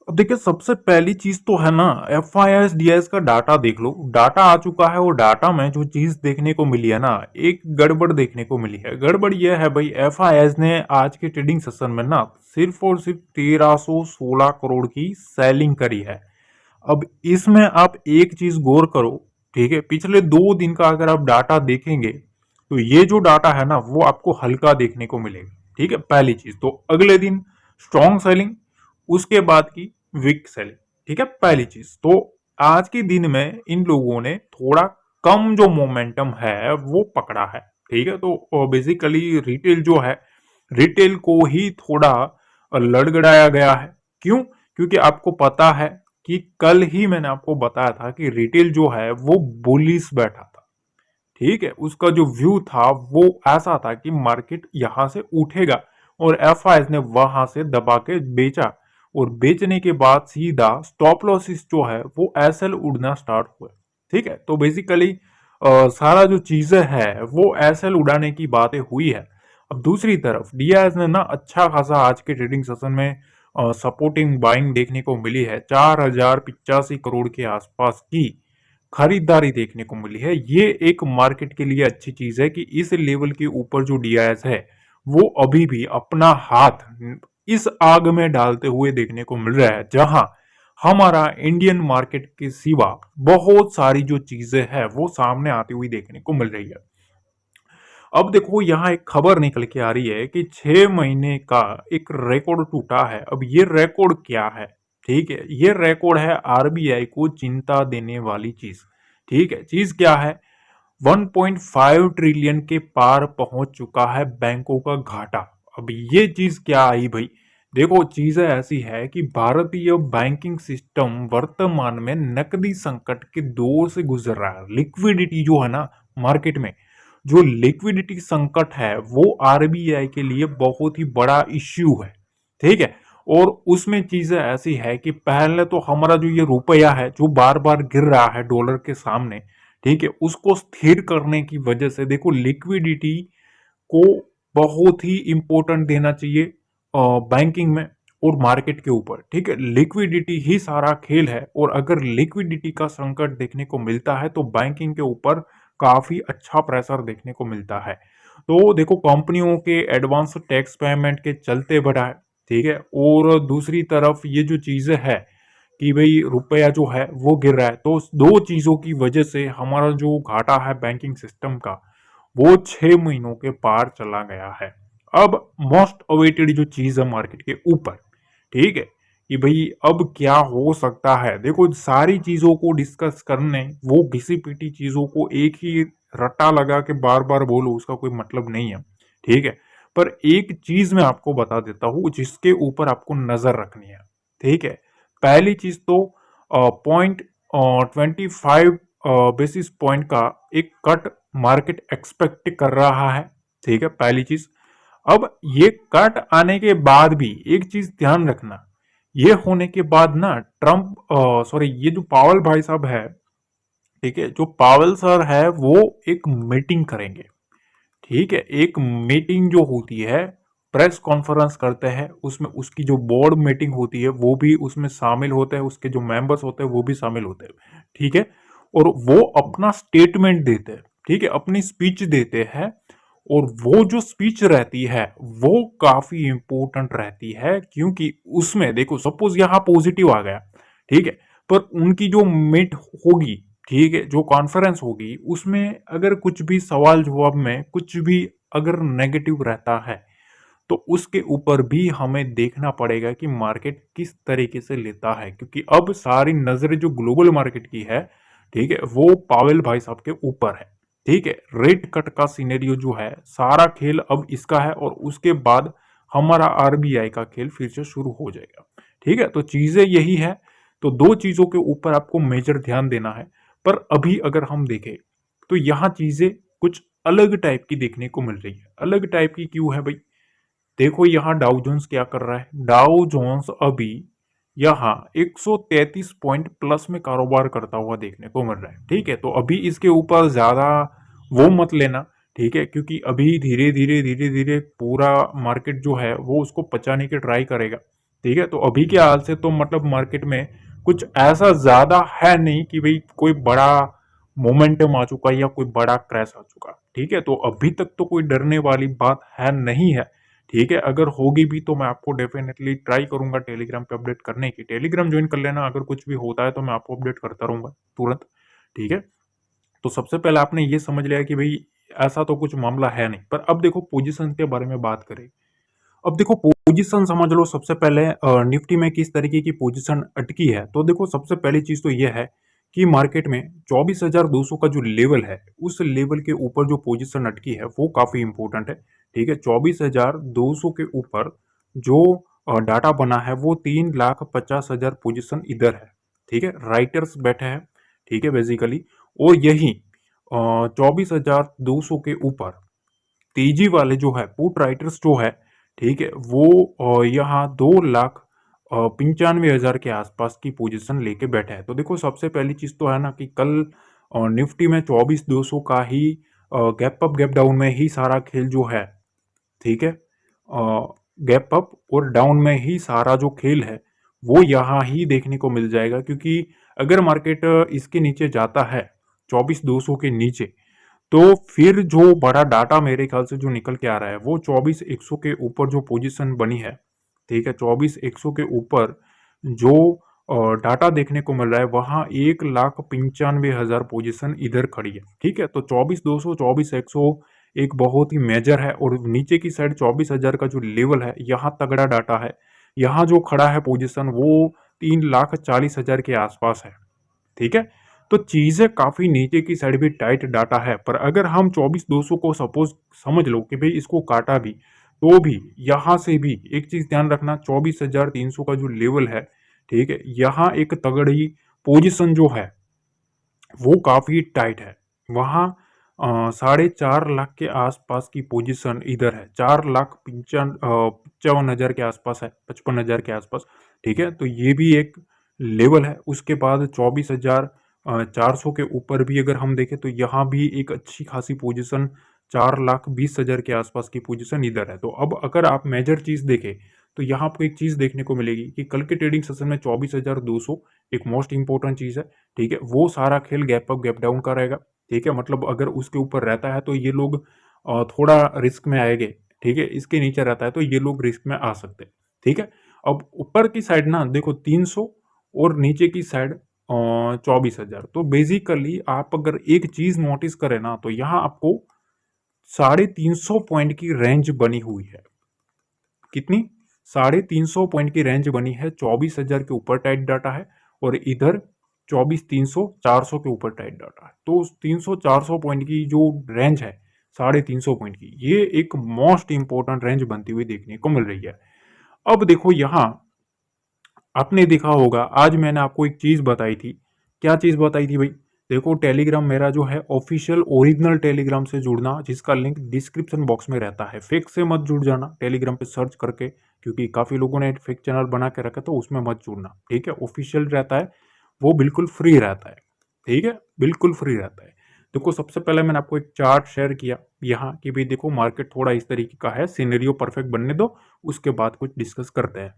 अब देखिए, सबसे पहली चीज तो है ना, F I S D S का डाटा देख लो। डाटा आ चुका है और डाटा में जो चीज देखने को मिली है ना, एक गड़बड़ देखने को मिली है। गड़बड़ यह है भाई, एफ आई एस ने आज के ट्रेडिंग सेशन में ना सिर्फ और सिर्फ 1316 करोड़ की सेलिंग करी है। अब इसमें आप एक चीज गौर करो, ठीक है, पिछले 2 दिन का अगर आप डाटा देखेंगे तो ये जो डाटा है ना वो आपको हल्का देखने को मिलेगा। ठीक है, पहली चीज तो अगले दिन स्ट्रॉन्ग सेलिंग, उसके बाद की वीक सेलिंग। ठीक है, पहली चीज तो आज के दिन में इन लोगों ने थोड़ा कम जो मोमेंटम है वो पकड़ा है। ठीक है, तो बेसिकली रिटेल जो है, रिटेल को ही थोड़ा लड़गड़ाया गया है। क्यों? क्योंकि आपको पता है कि कल ही मैंने आपको बताया था कि रिटेल जो है वो बुलिश बैठा था। ठीक है, उसका जो व्यू था वो ऐसा था कि मार्केट यहां से उठेगा, और एफ ने वहां से दबा के बेचा, और बेचने के बाद सीधा स्टॉप लॉसिस जो है वो एसएल उड़ना स्टार्ट हुए। ठीक है, तो बेसिकली सारा जो चीजें है वो एसएल उड़ाने की बातें हुई है। अब दूसरी तरफ डीआईएस ने ना अच्छा खासा आज के ट्रेडिंग सेशन में सपोर्टिंग बाइंग देखने को मिली है। 4085 करोड़ के आसपास की खरीदारी देखने को मिली है। ये एक मार्केट के लिए अच्छी चीज है कि इस लेवल के ऊपर जो डीआईएस है वो अभी भी अपना हाथ इस आग में डालते हुए देखने को मिल रहा है, जहां हमारा इंडियन मार्केट के सिवा बहुत सारी जो चीजें हैं वो सामने आती हुई देखने को मिल रही है। अब देखो, यहाँ एक खबर निकल के आ रही है कि 6 महीने का एक रिकॉर्ड टूटा है। अब ये रिकॉर्ड क्या है? ठीक है, ये रिकॉर्ड है आरबीआई को चिंता देने वाली चीज। ठीक है, चीज क्या है? 1.5 ट्रिलियन के पार पहुंच चुका है बैंकों का घाटा। अब ये चीज क्या आई भाई? देखो, चीजें ऐसी है कि भारतीय बैंकिंग सिस्टम वर्तमान में नकदी संकट के दौर से गुजर रहा है। लिक्विडिटी जो है ना मार्केट में, जो लिक्विडिटी संकट है वो आरबीआई के लिए बहुत ही बड़ा इश्यू है। ठीक है, और उसमें चीजें ऐसी है कि पहले तो हमारा जो ये रुपया है जो बार बार गिर रहा है डॉलर के सामने, ठीक है, उसको स्थिर करने की वजह से देखो लिक्विडिटी को बहुत ही इंपॉर्टेंट देना चाहिए बैंकिंग में और मार्केट के ऊपर। ठीक है, लिक्विडिटी ही सारा खेल है, और अगर लिक्विडिटी का संकट देखने को मिलता है तो बैंकिंग के ऊपर काफी अच्छा प्रेशर देखने को मिलता है। तो देखो, कंपनियों के एडवांस टैक्स पेमेंट के चलते बढ़ा है। ठीक है, और दूसरी तरफ ये जो चीजें है कि भाई रुपया जो है वो गिर रहा है, तो दो चीजों की वजह से हमारा जो घाटा है बैंकिंग सिस्टम का वो 6 महीनों के पार चला गया है। अब मोस्ट अवेटेड जो चीज है मार्केट के ऊपर, ठीक है, कि भाई अब क्या हो सकता है। देखो, सारी चीजों को डिस्कस करने, वो घिसी पीटी चीजों को एक ही रट्टा लगा के बार बार बोलो उसका कोई मतलब नहीं है। ठीक है, पर एक चीज मैं आपको बता देता हूं जिसके ऊपर आपको नजर रखनी है। ठीक है, पहली चीज तो 0.25 बेसिस पॉइंट का एक कट मार्केट एक्सपेक्ट कर रहा है। ठीक है, पहली चीज। अब ये कट आने के बाद भी एक चीज ध्यान रखना, ये होने के बाद ना ट्रंप, सॉरी, ये जो पावल भाई साहब है, ठीक है, जो पावल सर है वो एक मीटिंग करेंगे। ठीक है, एक मीटिंग जो होती है, प्रेस कॉन्फ्रेंस करते हैं, उसमें उसकी जो बोर्ड मीटिंग होती है वो भी उसमें शामिल होते हैं, उसके जो मेंबर्स होते हैं वो भी शामिल होते हैं। ठीक है, और वो अपना स्टेटमेंट देते हैं। ठीक है, अपनी स्पीच देते हैं, और वो जो स्पीच रहती है वो काफी इंपॉर्टेंट रहती है, क्योंकि उसमें देखो, सपोज यहाँ पॉजिटिव आ गया, ठीक है, पर उनकी जो मीट होगी, ठीक है, जो कॉन्फ्रेंस होगी, उसमें अगर कुछ भी सवाल जवाब में कुछ भी अगर नेगेटिव रहता है तो उसके ऊपर भी हमें देखना पड़ेगा कि मार्केट किस तरीके से लेता है, क्योंकि अब सारी नजरें जो ग्लोबल मार्केट की है, ठीक है, वो पावेल भाई साहब के ऊपर है। ठीक है, रेट कट का सिनेरियो जो है, सारा खेल अब इसका है, और उसके बाद हमारा आरबीआई का खेल फिर से शुरू हो जाएगा। ठीक है, तो चीजें यही है। तो दो चीजों के ऊपर आपको मेजर ध्यान देना है। पर अभी अगर हम देखें तो यहाँ चीजें कुछ अलग टाइप की देखने को मिल रही है। अलग टाइप की क्यों है भाई? देखो, यहाँ डाउ जोन्स क्या कर रहा है। डाउ जोन्स अभी यहाँ 133 पॉइंट प्लस में कारोबार करता हुआ देखने को मिल रहा है। ठीक है, तो अभी इसके ऊपर ज्यादा वो मत लेना। ठीक है, क्योंकि अभी धीरे धीरे धीरे धीरे पूरा मार्केट जो है वो उसको पचाने की ट्राई करेगा। ठीक है, तो अभी के हाल से तो मतलब मार्केट में कुछ ऐसा ज्यादा है नहीं कि भाई कोई बड़ा मोमेंटम आ चुका है या कोई बड़ा क्रैश आ चुका। ठीक है, तो अभी तक तो कोई डरने वाली बात है नहीं है। ठीक है, अगर होगी भी तो मैं आपको डेफिनेटली ट्राई करूंगा टेलीग्राम पे अपडेट करने की। टेलीग्राम ज्वाइन कर लेना, अगर कुछ भी होता है तो मैं आपको अपडेट करता रहूंगा तुरंत। ठीक है, तो सबसे पहले आपने ये समझ लिया कि भाई ऐसा तो कुछ मामला है नहीं। पर अब देखो पोजीशन के बारे में बात करें। अब देखो पोजीशन समझ लो, सबसे पहले निफ्टी में किस तरीके की पोजीशन अटकी है। तो देखो सबसे पहली चीज तो ये है कि मार्केट में 24,200 का जो लेवल है, उस लेवल के ऊपर जो पोजीशन अटकी है वो काफी इंपॉर्टेंट है। ठीक है, 24,200 के ऊपर जो डाटा बना है वो 3,50,000 पोजीशन इधर है। ठीक है, राइटर्स बैठे हैं। ठीक है, बेसिकली, और यही 24,200 के ऊपर तेजी वाले जो है पुट राइटर्स जो है, ठीक है, वो यहाँ 2,95,000 के आसपास की पोजीशन लेके बैठे हैं। तो देखो सबसे पहली चीज तो है ना कि कल निफ्टी में 24,200 का ही गैप अप गैप डाउन में ही सारा खेल जो है। ठीक है, गैप अप और डाउन में ही सारा जो खेल है वो यहाँ ही देखने को मिल जाएगा, क्योंकि अगर मार्केट इसके नीचे जाता है 24,200 के नीचे, तो फिर जो बड़ा डाटा मेरे ख्याल से जो निकल के आ रहा है वो 24,100 के ऊपर जो पोजीशन बनी है। ठीक है, 24,100 के ऊपर जो डाटा देखने को मिल रहा है वहां 1,95,000 पोजीशन इधर खड़ी है। ठीक है, तो 24,200 24,100 एक बहुत ही मेजर है, और नीचे की साइड 24,000 का जो लेवल है यहाँ तगड़ा डाटा है। यहाँ जो खड़ा है पोजीशन वो 3,40,000 के आसपास है। ठीक है, तो चीजें काफी नीचे की साइड भी टाइट डाटा है। पर अगर हम 24,200 को सपोज समझ लो कि भाई इसको काटा भी, तो भी यहां से भी एक चीज ध्यान रखना, 24,300 का जो लेवल है, ठीक है, यहाँ एक तगड़ी पोजीशन जो है वो काफी टाइट है। वहां 4.5 लाख के आसपास की पोजीशन इधर है, 4,55,000 के आसपास है, 55,000 के आसपास। ठीक है, तो ये भी एक लेवल है। उसके बाद 24,400 के ऊपर भी अगर हम देखें तो यहाँ भी एक अच्छी खासी पोजीशन, 4,20,000 के आसपास की पोजीशन इधर है। तो अब अगर आप मेजर चीज देखें तो यहाँ आपको एक चीज देखने को मिलेगी कि कल के ट्रेडिंग सेशन में 24,200 एक मोस्ट इंपॉर्टेंट चीज है। ठीक है, वो सारा खेल गैप अप गैप डाउन का रहेगा। ठीक है, मतलब अगर उसके ऊपर रहता है तो ये लोग थोड़ा रिस्क में आएंगे। ठीक है, इसके नीचे रहता है तो ये लोग रिस्क में आ सकते हैं। ठीक है, अब ऊपर की साइड ना देखो 300, और नीचे की साइड 24,000। तो बेसिकली आप अगर एक चीज नोटिस करें ना तो यहाँ आपको 350 पॉइंट की रेंज बनी हुई है। कितनी? 350 पॉइंट की रेंज बनी है। 24,000 के ऊपर टाइट डाटा है, और इधर 24,300 400 के ऊपर टाइट डाटा है। तो 300-400 पॉइंट की जो रेंज है, 350 पॉइंट की, ये एक मोस्ट इंपॉर्टेंट रेंज बनती हुई देखने को मिल रही है। अब देखो यहां आपने देखा होगा, आज मैंने आपको एक चीज बताई थी। क्या चीज बताई थी भाई? देखो टेलीग्राम मेरा जो है ऑफिशियल ओरिजिनल टेलीग्राम से जुड़ना, जिसका लिंक डिस्क्रिप्शन बॉक्स में रहता है। फेक से मत जुड़ जाना टेलीग्राम पे सर्च करके, क्योंकि काफी लोगों ने फेक चैनल बना के रखा, तो उसमें मत जुड़ना। ठीक है, ऑफिशियल रहता है, वो बिल्कुल फ्री रहता है। ठीक है, बिल्कुल फ्री रहता है। देखो सबसे पहले मैंने आपको एक चार्ट शेयर किया यहाँ कि भाई देखो मार्केट थोड़ा इस तरीके का है, सिनेरियो परफेक्ट बनने दो, उसके बाद कुछ डिस्कस करते हैं।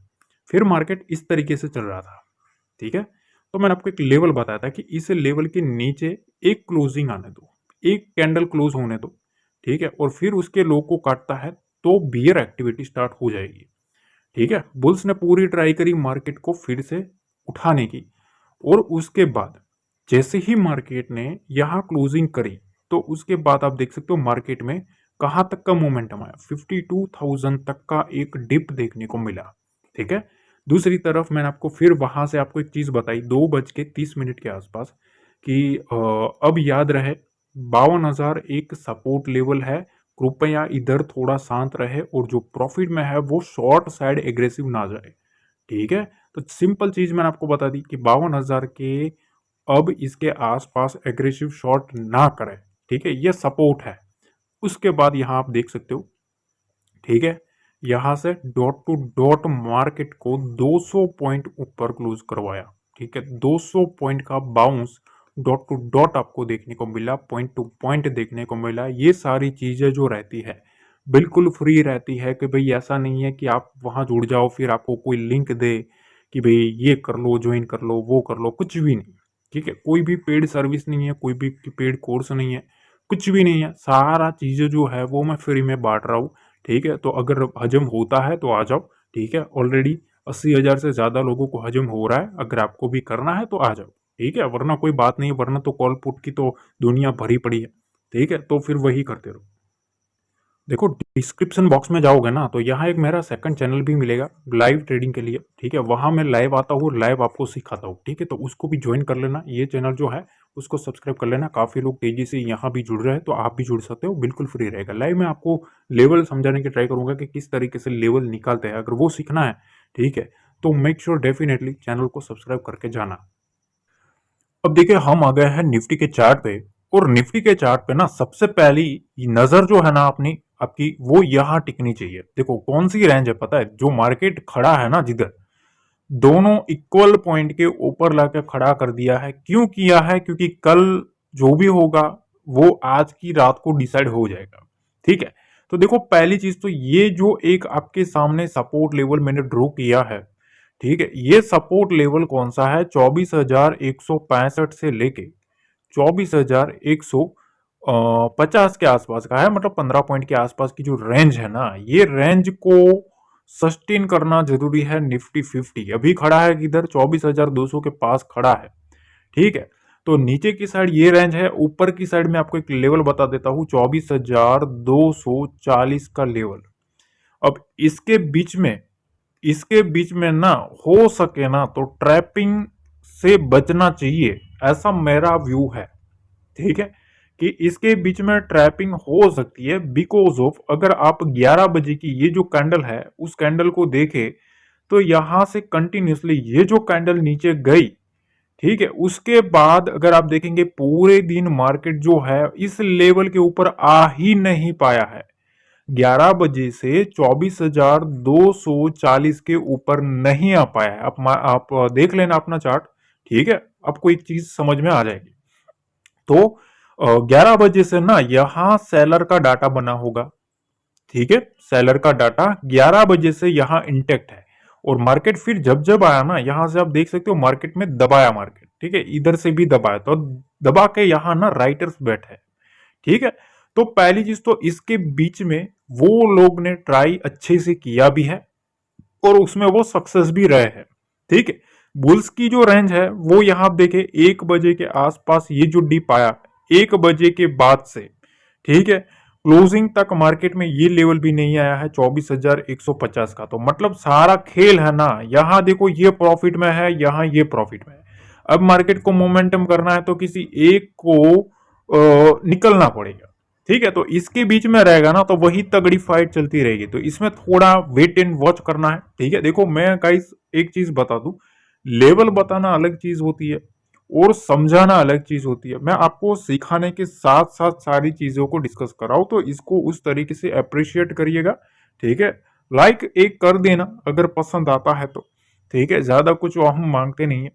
फिर मार्केट इस तरीके से चल रहा था। ठीक है, तो मैंने आपको एक लेवल बताया था कि इस लेवल के नीचे एक क्लोजिंग आने दो, एक कैंडल क्लोज होने दो। ठीक है, और फिर उसके लो को काटता है तो बियर एक्टिविटी स्टार्ट हो जाएगी। ठीक है, बुल्स ने पूरी ट्राई करी मार्केट को फिर से उठाने की, और उसके बाद जैसे ही मार्केट ने यहां क्लोजिंग करी, तो उसके बाद आप देख सकते हो मार्केट में कहां तक का मोमेंटम आया, 52,000 तक का एक डिप देखने को मिला। ठीक है, दूसरी तरफ मैंने आपको फिर वहां से आपको एक चीज बताई 2:30 के आसपास कि अब याद रहे 52,000 एक सपोर्ट लेवल है, कृपया इधर थोड़ा शांत रहे, और जो प्रॉफिट में है वो शॉर्ट साइड एग्रेसिव ना जाए। ठीक है, तो सिंपल चीज मैंने आपको बता दी कि 52,000 के अब इसके आसपास एग्रेसिव शॉर्ट ना करें। ठीक है, ये सपोर्ट है। उसके बाद यहां आप देख सकते हो, ठीक है, यहां से डॉट टू डॉट मार्केट को 200 पॉइंट ऊपर क्लोज करवाया। ठीक है, 200 पॉइंट का बाउंस डॉट टू डॉट आपको देखने को मिला, पॉइंट टू पॉइंट देखने को मिला। ये सारी चीजें जो रहती है बिल्कुल फ्री रहती है कि भाई ऐसा नहीं है कि आप वहाँ जुड़ जाओ फिर आपको कोई लिंक दे कि भाई ये कर लो, ज्वाइन कर लो, वो कर लो, कुछ भी नहीं। ठीक है, कोई भी पेड सर्विस नहीं है, कोई भी पेड कोर्स नहीं है, कुछ भी नहीं है, सारा चीज़ें जो है वो मैं फ्री में बांट रहा हूँ। ठीक है, तो अगर हजम होता है तो आ जाओ। ठीक है, ऑलरेडी 80,000 से ज़्यादा लोगों को हजम हो रहा है, अगर आपको भी करना है तो आ जाओ। ठीक है, वरना कोई बात नहीं है, वरना तो कॉल पुट की तो दुनिया भरी पड़ी है। ठीक है, तो फिर वही करते रहो। देखो, डिस्क्रिप्शन बॉक्स में जाओगे ना तो यहाँ एक मेरा सेकंड चैनल भी मिलेगा लाइव ट्रेडिंग के लिए। ठीक है, वहाँ मैं लाइव आता हूँ, लाइव आपको सिखाता हूँ। ठीक है, तो उसको भी ज्वाइन कर लेना, ये चैनल जो है उसको सब्सक्राइब कर लेना। काफ़ी लोग तेजी से यहाँ भी जुड़ रहे हैं, तो आप भी जुड़ सकते हो, बिल्कुल फ्री रहेगा। लाइव में आपको लेवल समझाने की ट्राई करूंगा कि किस तरीके से लेवल निकालते हैं, अगर वो सीखना है। ठीक है, तो मेक श्योर डेफिनेटली चैनल को सब्सक्राइब करके जाना। अब देखिए, हम आ गए हैं निफ्टी के चार्ट पे। और निफ्टी के चार्ट पे ना सबसे पहली नजर जो है ना अपनी आपकी वो यहाँ टिकनी चाहिए। देखो कौन सी रेंज है पता है, जो मार्केट खड़ा है ना जिधर, दोनों इक्वल पॉइंट के ऊपर लाके खड़ा कर दिया है। क्यों किया है? क्योंकि कल जो भी होगा वो आज की रात को डिसाइड हो जाएगा। ठीक है, तो देखो पहली चीज तो ये जो एक आपके सामने सपोर्ट लेवल मैंने ड्रॉ किया है, ठीक है, ये सपोर्ट लेवल कौन सा है? 24,165 से लेके 24,150 के आसपास का है, मतलब 15 पॉइंट के आसपास की जो रेंज है ना, ये रेंज को सस्टेन करना जरूरी है। निफ्टी 50 अभी खड़ा है किधर? 24,200 के पास खड़ा है। ठीक है, तो नीचे की साइड ये रेंज है, ऊपर की साइड में आपको एक लेवल बता देता हूं, 24,240 का लेवल। अब इसके बीच में ना हो सके ना तो ट्रैपिंग से बचना चाहिए, ऐसा मेरा व्यू है। ठीक है, कि इसके बीच में ट्रैपिंग हो सकती है बिकॉज ऑफ, अगर आप 11 बजे की ये जो कैंडल है उस कैंडल को देखें तो यहां से कंटिन्यूसली ये जो कैंडल नीचे गई, ठीक है, उसके बाद अगर आप देखेंगे पूरे दिन मार्केट जो है इस लेवल के ऊपर आ ही नहीं पाया है। 11 बजे से 24,240 के ऊपर नहीं आ पाया है। आप देख लेना अपना चार्ट। ठीक है, आपको एक चीज समझ में आ जाएगी। तो 11 बजे से ना यहां सेलर का डाटा बना होगा। ठीक है, सेलर का डाटा 11 बजे से यहां इंटेक्ट है। और मार्केट फिर जब जब आया ना, यहां से आप देख सकते हो मार्केट में दबाया मार्केट। ठीक है, इधर से भी दबाया, तो दबा के यहां ना राइटर्स बैठे। ठीक है, तो पहली चीज तो इसके बीच में वो लोग ने ट्राई अच्छे से किया भी है और उसमें वो सक्सेस भी रहे हैं। ठीक है, बुल्स की जो रेंज है वो यहां आप देखे 1 बजे के आसपास ये जो डिप आया 1 बजे के बाद से, ठीक है, क्लोजिंग तक मार्केट में ये लेवल भी नहीं आया है 24,150 का। तो मतलब सारा खेल है ना, यहां देखो ये प्रॉफिट में है, यहां ये प्रॉफिट में है। अब मार्केट को मोमेंटम करना है तो किसी एक को निकलना पड़ेगा। ठीक है, तो इसके बीच में रहेगा ना तो वही तगड़ी फाइट चलती रहेगी, तो इसमें थोड़ा वेट एंड वॉच करना है। ठीक है, देखो मैं गाइस एक चीज बता दूं, लेवल बताना अलग चीज होती है और समझाना अलग चीज होती है। मैं आपको सिखाने के साथ साथ सारी चीजों को डिस्कस कराऊं तो इसको उस तरीके से अप्रिशिएट करिएगा। ठीक है, लाइक एक कर देना अगर पसंद आता है तो। ठीक है, ज्यादा कुछ हम मांगते नहीं है।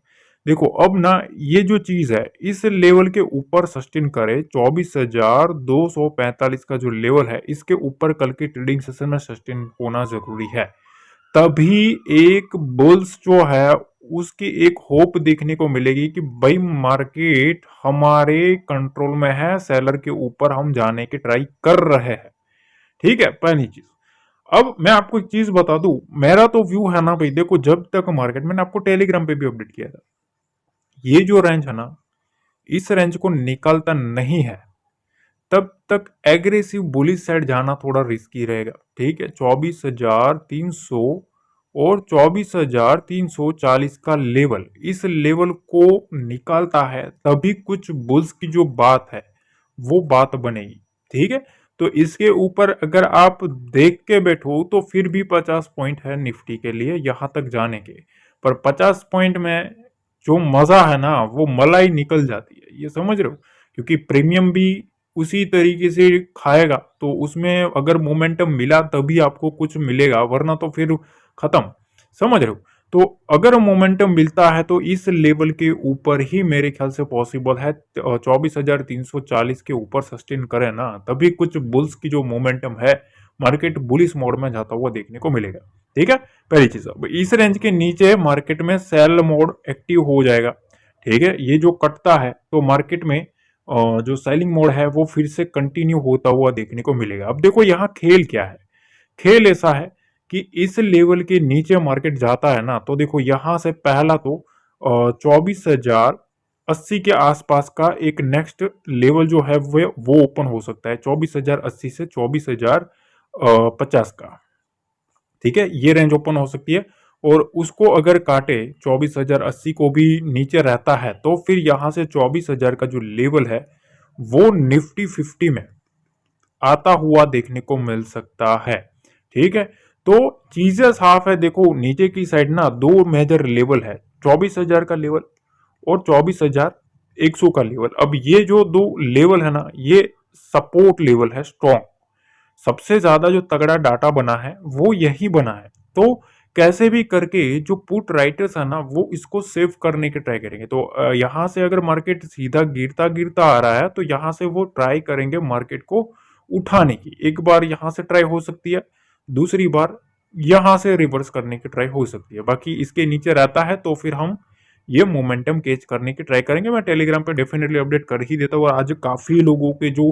देखो अब ना ये जो चीज है इस लेवल के ऊपर सस्टेन करे, 24,245 का जो लेवल है इसके ऊपर कल के ट्रेडिंग सेशन में सस्टेन होना जरूरी है। तभी एक बुल्स जो है उसकी एक होप देखने को मिलेगी कि भाई मार्केट हमारे कंट्रोल में है, सेलर के ऊपर हम जाने की ट्राई कर रहे हैं। ठीक है, पहली चीज। अब मैं आपको एक चीज बता दूं, मेरा तो व्यू है ना भाई, देखो जब तक मार्केट, मैंने आपको टेलीग्राम पे भी अपडेट किया था, ये जो रेंज है ना इस रेंज को निकलता नहीं है तब तक एग्रेसिव बुलिश साइड जाना थोड़ा रिस्की रहेगा। ठीक है, 24,300 और 24,340 का लेवल, इस लेवल को निकालता है तभी कुछ बुल्स की जो बात है वो बात बनेगी। ठीक है, तो इसके ऊपर अगर आप देख के बैठो तो फिर भी 50 पॉइंट है निफ्टी के लिए यहां तक जाने के। पर 50 पॉइंट में जो मजा है ना वो मलाई निकल जाती है, ये समझ रहे हो, क्योंकि प्रीमियम भी उसी तरीके से खाएगा, तो उसमें अगर मोमेंटम मिला तभी आपको कुछ मिलेगा, वरना तो फिर खत्म। समझ रहे हो, तो अगर मोमेंटम मिलता है तो इस लेवल के ऊपर ही मेरे ख्याल से पॉसिबल है। 24,340 के ऊपर सस्टेन करे ना तभी कुछ बुल्स की जो मोमेंटम है मार्केट बुलिश मोड में जाता हुआ देखने को मिलेगा। ठीक है, पहली चीज। अब इस रेंज के नीचे मार्केट में सेल मोड एक्टिव हो जाएगा। ठीक है, ये जो कटता है तो मार्केट में जो सेलिंग मोड है वो फिर से कंटिन्यू होता हुआ देखने को मिलेगा। अब देखो यहाँ खेल क्या है, खेल ऐसा है कि इस लेवल के नीचे मार्केट जाता है ना, तो देखो यहां से पहला तो 24,080 के आसपास का एक नेक्स्ट लेवल जो है वो ओपन हो सकता है, 24,080 से 24,050 का। ठीक है, ये रेंज ओपन हो सकती है। और उसको अगर काटे 24,080 को भी नीचे रहता है तो फिर यहां से 24,000 का जो लेवल है वो निफ्टी 50 में आता हुआ देखने को मिल सकता है। ठीक है, तो चीजें साफ है। देखो नीचे की साइड ना दो मेजर लेवल है, 24,000 का लेवल और 24,100 का लेवल। अब ये जो दो लेवल है ना, ये सपोर्ट लेवल है स्ट्रॉन्ग। सबसे ज्यादा जो तगड़ा डाटा बना है वो यही बना है। तो कैसे भी करके जो पुट राइटर्स है ना वो इसको सेव करने की ट्राई करेंगे। तो यहां से अगर मार्केट सीधा गिरता गिरता आ रहा है तो यहां से वो ट्राई करेंगे मार्केट को उठाने की। एक बार यहां से ट्राई हो सकती है, दूसरी बार यहां से रिवर्स करने की ट्राई हो सकती है। बाकी इसके नीचे रहता है तो फिर हम ये मोमेंटम कैच करने की ट्राई करेंगे। मैं टेलीग्राम पे डेफिनेटली अपडेट कर ही देता हूँ। आज काफी लोगों के जो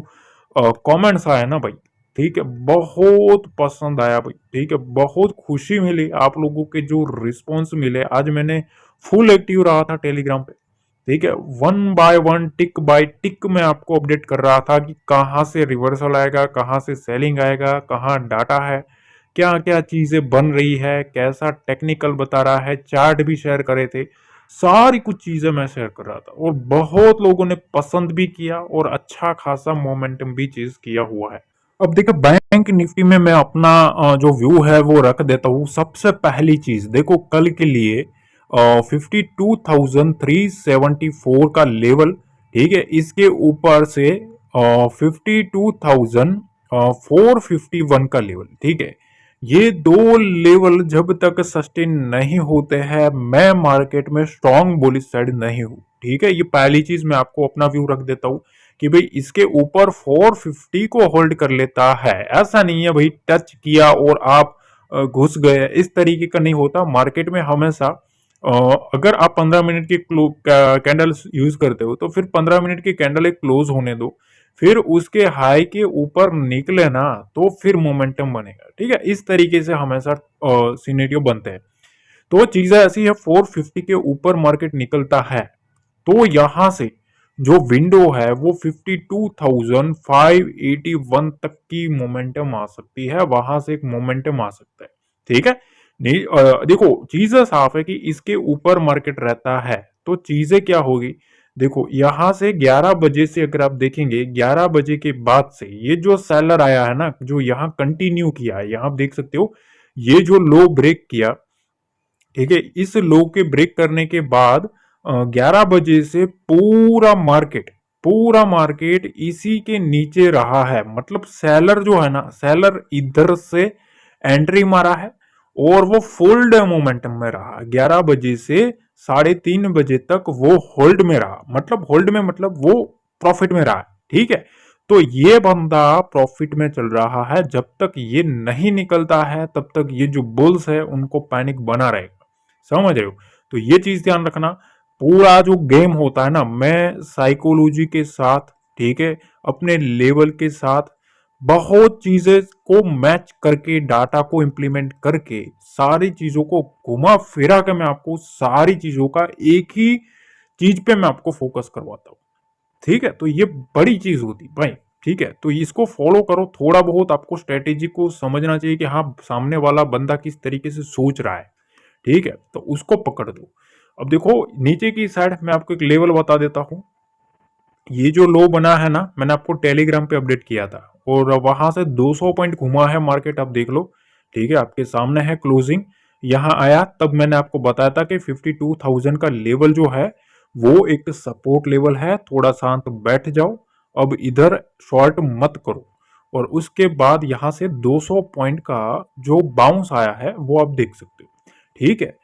कमेंट्स आए ना भाई, ठीक है, बहुत पसंद आया भाई। ठीक है, बहुत खुशी मिली आप लोगों के जो रिस्पॉन्स मिले। आज मैंने फुल एक्टिव रहा था टेलीग्राम पे। ठीक है, one by one tick by tick मैं आपको अपडेट कर रहा था कि कहाँ से रिवर्सल आएगा, कहाँ से सेलिंग आएगा, कहाँ डाटा है, क्या क्या चीजें बन रही है, कैसा टेक्निकल बता रहा है, चार्ट भी शेयर करे थे। सारी कुछ चीजें मैं शेयर कर रहा था और बहुत लोगों ने पसंद भी किया और अच्छा खासा मोमेंटम भी चीज किया हुआ है। अब देखो बैंक निफ्टी में मैं अपना जो व्यू है वो रख देता हूँ। सबसे पहली चीज देखो, कल के लिए 52,374 का लेवल। ठीक है, इसके ऊपर से 52,451 का लेवल। ठीक है, ये दो लेवल जब तक सस्टेन नहीं होते हैं मैं मार्केट में स्ट्रॉन्ग बुलिश साइड नहीं हूं। ठीक है, ये पहली चीज मैं आपको अपना व्यू रख देता हूं कि भाई इसके ऊपर 450 को होल्ड कर लेता है। ऐसा नहीं है भाई टच किया और आप घुस गए, इस तरीके का नहीं होता मार्केट में हमेशा। अगर आप 15 मिनट की कैंडल यूज करते हो तो फिर 15 मिनट की कैंडल एक क्लोज होने दो, फिर उसके हाई के ऊपर निकले ना तो फिर मोमेंटम बनेगा। ठीक है, इस तरीके से हमेशा सिनेरियो बनते हैं। तो चीजें ऐसी है, 450 के ऊपर मार्केट निकलता है तो यहां से जो विंडो है वो 52,581 तक की मोमेंटम आ सकती है, वहां से एक मोमेंटम आ सकता है। ठीक है, नहीं देखो चीजें साफ है कि इसके ऊपर मार्केट रहता है तो चीजें क्या होगी। देखो यहां से 11 बजे से अगर आप देखेंगे, 11 बजे के बाद से ये जो सेलर आया है ना, जो यहाँ कंटिन्यू किया है, यहां आप देख सकते हो ये जो लो ब्रेक किया। ठीक है, इस लो के ब्रेक करने के बाद 11 बजे से पूरा मार्केट इसी के नीचे रहा है। मतलब सेलर जो है ना, सेलर इधर से एंट्री मारा है और वो फुल मोमेंटम में रहा 11 बजे से 3:30 बजे तक। वो होल्ड में रहा, मतलब होल्ड में मतलब वो प्रॉफिट में रहा। ठीक है, तो ये बंदा प्रॉफिट में चल रहा है। जब तक ये नहीं निकलता है तब तक ये जो बुल्स है उनको पैनिक बना रहेगा। समझ रहे हो? तो ये चीज ध्यान रखना। पूरा जो गेम होता है ना, मैं साइकोलॉजी के साथ, ठीक है, अपने लेवल के साथ बहुत चीजें को मैच करके, डाटा को इंप्लीमेंट करके, सारी चीजों को घुमा फिरा के मैं आपको सारी चीजों का एक ही चीज पे मैं आपको फोकस करवाता हूँ। ठीक है, तो ये बड़ी चीज होती भाई। ठीक है, तो इसको फॉलो करो। थोड़ा बहुत आपको स्ट्रेटेजी को समझना चाहिए कि हाँ सामने वाला बंदा किस तरीके से सोच रहा है। ठीक है, तो उसको पकड़ दो। अब देखो नीचे की साइड मैं आपको एक लेवल बता देता हूं। ये जो लो बना है ना, मैंने आपको टेलीग्राम पे अपडेट किया था और वहां से 200 पॉइंट घुमा है मार्केट, आप देख लो। ठीक है, आपके सामने है क्लोजिंग। यहां आया तब मैंने आपको बताया था कि 52,000 का लेवल जो है वो एक सपोर्ट लेवल है, थोड़ा शांत बैठ जाओ। अब इधर शॉर्ट मत करो। और उसके बाद यहां से 200 पॉइंट का जो बाउंस आया है वो आप देख सकते हो। ठीक है,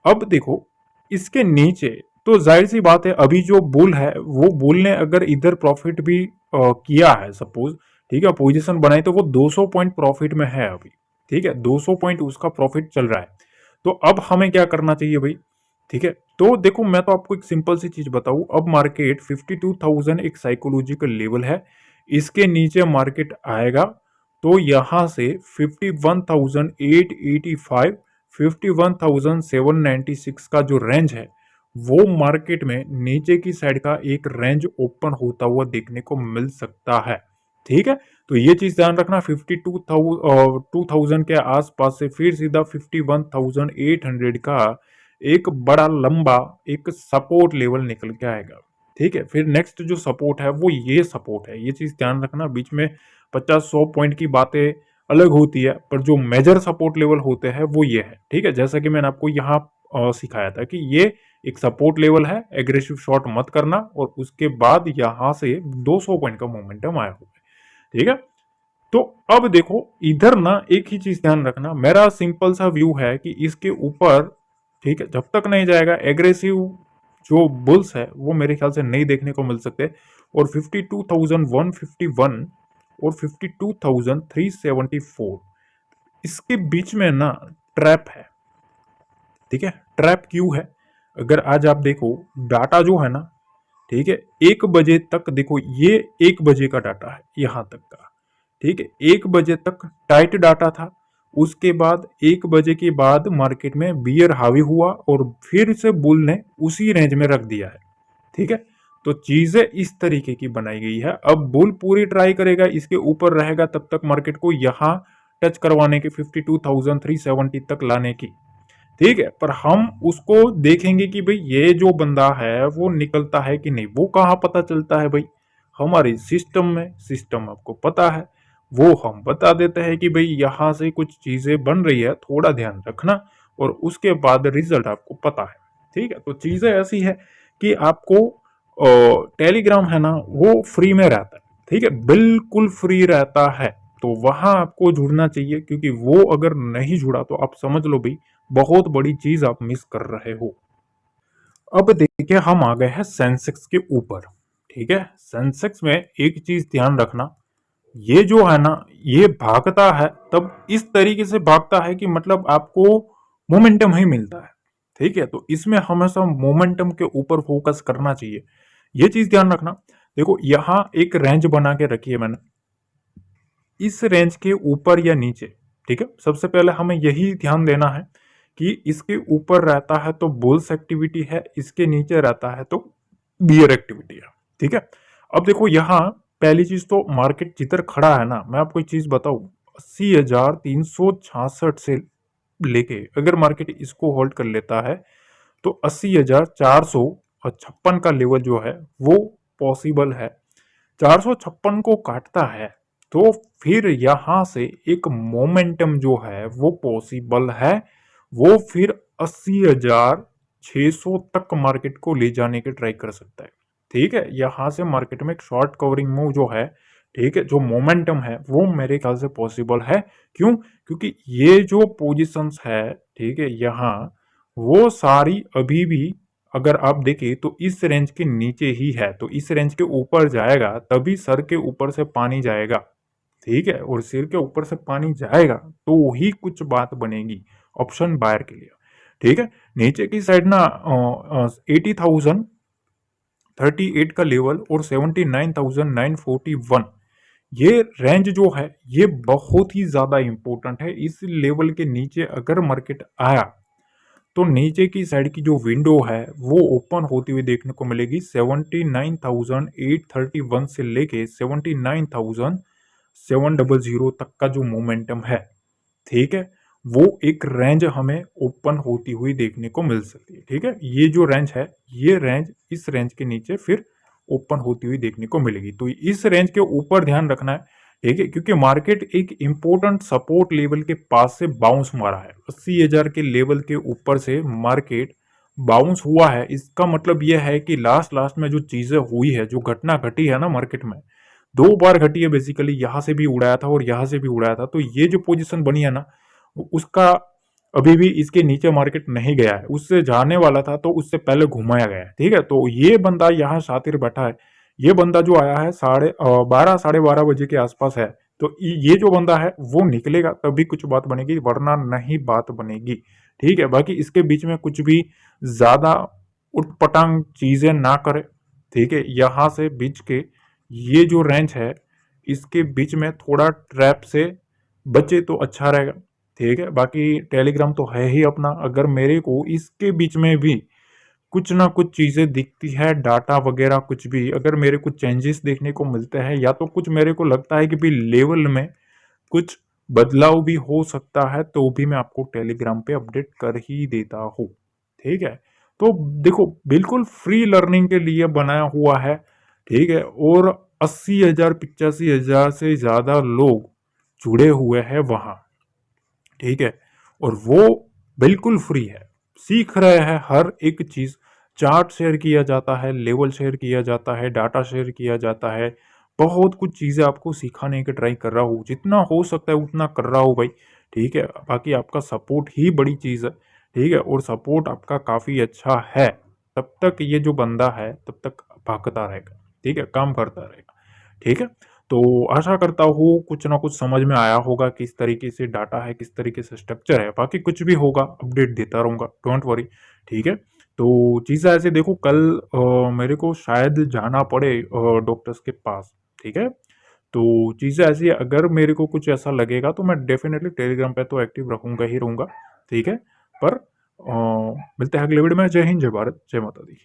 अब देखो इसके नीचे तो जाहिर सी बात है, अभी जो बुल है वो बुल ने अगर इधर प्रॉफिट भी किया है सपोज, ठीक है, पोजीशन बनाई तो वो 200 पॉइंट प्रॉफिट में है अभी। ठीक है, 200 पॉइंट उसका प्रॉफिट चल रहा है। तो अब हमें क्या करना चाहिए भाई? ठीक है, तो देखो मैं तो आपको एक सिंपल सी चीज बताऊं, अब मार्केट 52,000 एक साइकोलॉजिकल लेवल है, इसके नीचे मार्केट आएगा तो यहां से 51,885 51,796 का जो रेंज है वो मार्केट में नीचे की साइड का एक रेंज ओपन होता हुआ देखने को मिल सकता है। ठीक है, तो ये चीज ध्यान रखना, 52,000 के आसपास से फिर सीधा 51,800 का एक बड़ा लंबा एक सपोर्ट लेवल निकल के आएगा। ठीक है, फिर नेक्स्ट जो सपोर्ट है वो ये सपोर्ट है, ये चीज ध्यान रखना। बीच में 50-100 पॉइंट की बातें अलग होती है, पर जो मेजर सपोर्ट लेवल होते हैं वो ये है। ठीक है, जैसा कि मैंने आपको यहाँ सिखाया था कि ये एक सपोर्ट लेवल है, एग्रेसिव शॉट मत करना, और उसके बाद यहां से 200 पॉइंट का मोमेंटम आया हुआ है। ठीक है, तो अब देखो इधर ना एक ही चीज ध्यान रखना, मेरा सिंपल सा व्यू है कि इसके ऊपर, ठीक है, जब तक नहीं जाएगा एग्रेसिव जो बुल्स है वो मेरे ख्याल से नहीं देखने को मिल सकते। और 52,151 और 52,374 इसके बीच में ना ट्रैप है। ठीक है, ट्रैप क्यों है? अगर आज आप देखो डाटा जो है ना, ठीक है, 1 बजे तक देखो, ये 1 बजे का डाटा है यहां तक का। ठीक है, 1 बजे तक टाइट डाटा था, उसके बाद 1 बजे के बाद मार्केट में बियर हावी हुआ और फिर से बुल ने उसी रेंज में रख दिया है। ठीक है, तो चीजें इस तरीके की बनाई गई है। अब बुल पूरी ट्राई करेगा, इसके ऊपर रहेगा तब तक मार्केट को यहां टच करवाने की, 52,370 तक लाने की। ठीक है, पर हम उसको देखेंगे कि भाई ये जो बंदा है वो निकलता है कि नहीं। वो कहाँ पता चलता है भाई? हमारे सिस्टम में, सिस्टम आपको पता है, वो हम बता देते हैं कि भाई यहां से कुछ चीजें बन रही है, थोड़ा ध्यान रखना, और उसके बाद रिजल्ट आपको पता है। ठीक है, तो चीजें ऐसी है कि आपको टेलीग्राम है ना वो फ्री में रहता है। ठीक है, बिल्कुल फ्री रहता है, तो वहां आपको जुड़ना चाहिए, क्योंकि वो अगर नहीं जुड़ा तो आप समझ लो भाई बहुत बड़ी चीज आप मिस कर रहे हो। अब देखिए हम आ गए हैं सेंसेक्स के ऊपर। ठीक है, सेंसेक्स में एक चीज ध्यान रखना, ये जो है ना ये भागता है तब इस तरीके से भागता है कि मतलब आपको मोमेंटम ही मिलता है। ठीक है, तो इसमें हमेशा मोमेंटम के ऊपर फोकस करना चाहिए, ये चीज ध्यान रखना। देखो यहां एक रेंज बना के रखी है मैंने, इस रेंज के ऊपर या नीचे, ठीक है, सबसे पहले हमें यही ध्यान देना है कि इसके ऊपर रहता है तो बुल्स एक्टिविटी है, इसके नीचे रहता है तो बियर एक्टिविटी है। ठीक है, अब देखो यहां पहली चीज तो मार्केट जिधर खड़ा है ना, मैं आपको एक चीज बताऊं, 80,366 से लेके अगर मार्केट इसको होल्ड कर लेता है तो 80,456 का लेवल जो है वो पॉसिबल है। 456 को काटता है तो फिर यहां से एक मोमेंटम जो है वो पॉसिबल है, वो फिर 80,600 तक मार्केट को ले जाने के ट्राई कर सकता है। ठीक है, यहां से मार्केट में एक शॉर्ट कवरिंग मूव जो है, ठीक है, जो मोमेंटम है वो मेरे ख्याल से पॉसिबल है। क्यों? क्योंकि ये जो पोजीशंस है, ठीक है, यहाँ वो सारी अभी भी अगर आप देखें तो इस रेंज के नीचे ही है, तो इस रेंज के ऊपर जाएगा तभी सर के ऊपर से पानी जाएगा। ठीक है, और सिर के ऊपर से पानी जाएगा तो ही कुछ बात बनेगी ऑप्शन बायर के लिए। ठीक है, नीचे की साइड ना 80,038 का लेवल और 79,941, ये रेंज जो है ये बहुत ही ज्यादा इंपॉर्टेंट है। इस लेवल के नीचे अगर मार्केट आया तो नीचे की साइड की जो विंडो है वो ओपन होती हुई देखने को मिलेगी 79,831 से लेके 79,700 तक का जो मोमेंटम है। ठीक है, वो एक रेंज हमें ओपन होती हुई देखने को मिल सकती है। ठीक है, ये जो रेंज है ये रेंज इस रेंज के नीचे फिर ओपन होती हुई देखने को मिलेगी, तो इस रेंज के ऊपर ध्यान रखना है। ठीक है, क्योंकि मार्केट एक इंपॉर्टेंट सपोर्ट लेवल के पास से बाउंस मारा है, 80,000 के लेवल के ऊपर से मार्केट बाउंस हुआ है। इसका मतलब यह है कि लास्ट लास्ट में जो चीजें हुई है, जो घटना घटी है ना मार्केट में, 2 बार घटी है बेसिकली, यहां से भी उड़ाया था और यहां से भी उड़ाया था, तो ये जो पोजीशन बनी है ना उसका अभी भी इसके नीचे मार्केट नहीं गया है, उससे जाने वाला था तो उससे पहले घुमाया गया है। ठीक है, तो ये बंदा यहाँ शातिर बैठा है, ये बंदा जो आया है 12 साढ़े 12 बजे के आसपास है, तो ये जो बंदा है वो निकलेगा तभी कुछ बात बनेगी, वरना नहीं बात बनेगी। ठीक है, बाकी इसके बीच में कुछ भी ज्यादा उटपटांग चीजें ना करे। ठीक है, यहाँ से बीच के ये जो रेंज है इसके बीच में थोड़ा ट्रैप से बचे तो अच्छा रहेगा। ठीक है, बाकी टेलीग्राम तो है ही अपना। अगर मेरे को इसके बीच में भी कुछ ना कुछ चीजें दिखती है, डाटा वगैरह कुछ भी अगर मेरे को चेंजेस देखने को मिलते हैं, या तो कुछ मेरे को लगता है कि भाई लेवल में कुछ बदलाव भी हो सकता है, तो भी मैं आपको टेलीग्राम पे अपडेट कर ही देता हूँ। ठीक है, तो देखो बिल्कुल फ्री लर्निंग के लिए बनाया हुआ है। ठीक है, और 80,000 85,000 से ज्यादा लोग जुड़े हुए हैं वहां। ठीक है, और वो बिल्कुल फ्री है, सीख रहे हैं हर एक चीज। चार्ट शेयर किया जाता है, लेवल शेयर किया जाता है, डाटा शेयर किया जाता है, बहुत कुछ चीजें आपको सिखाने की ट्राई कर रहा हूँ, जितना हो सकता है उतना कर रहा हूँ भाई। ठीक है, बाकी आपका सपोर्ट ही बड़ी चीज है। ठीक है, और सपोर्ट आपका काफी अच्छा है, तब तक ये जो बंदा है तब तक भागता रहेगा। ठीक है, काम करता रहेगा। ठीक है, तो आशा करता हूँ कुछ ना कुछ समझ में आया होगा, किस तरीके से डाटा है, किस तरीके से स्ट्रक्चर है। बाकी कुछ भी होगा अपडेट देता रहूंगा, डोंट वरी। ठीक है, तो चीज़ें ऐसे देखो, कल मेरे को शायद जाना पड़े डॉक्टर्स के पास। ठीक है, तो चीज़ें ऐसी है, अगर मेरे को कुछ ऐसा लगेगा तो मैं डेफिनेटली टेलीग्राम पे तो एक्टिव रहूंगा ही रहूंगा। ठीक है, पर मिलते हैं अगले वीडियो में। जय हिंद, जय भारत, जय माता दी।